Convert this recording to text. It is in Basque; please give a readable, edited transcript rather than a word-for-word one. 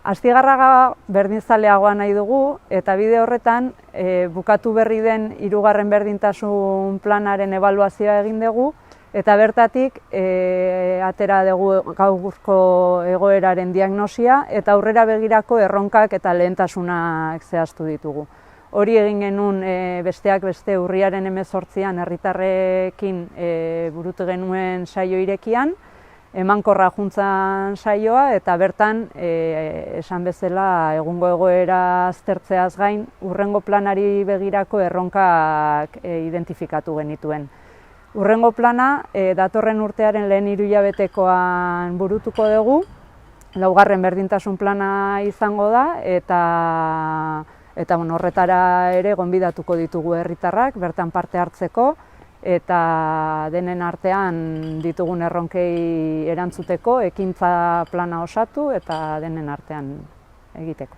Astigarraga berdinzaleagoa nahi dugu eta bide horretan bukatu berri den 3. berdintasun planaren ebaluazioa egin dugu eta bertatik atera dugu gaurko egoeraren diagnosia eta aurrera begirako erronkak eta lehentasunak zehaztu ditugu. Hori egin genuen besteak beste urriaren 18an herritarrekin burutu genuen saio irekian, emankorra juntzan saioa eta bertan esan bezala egungo egoera aztertzeaz gain hurrengo planari begirako erronkak identifikatu genituen. Hurrengo plana datorren urtearen lehen 3 hilabetekoan burutuko dugu, 4. berdintasun plana izango da eta horretara ere gonbidatuko ditugu herritarrak bertan parte hartzeko eta denen artean ditugun erronkei erantzuteko ekintza plana osatu eta denen artean egiteko.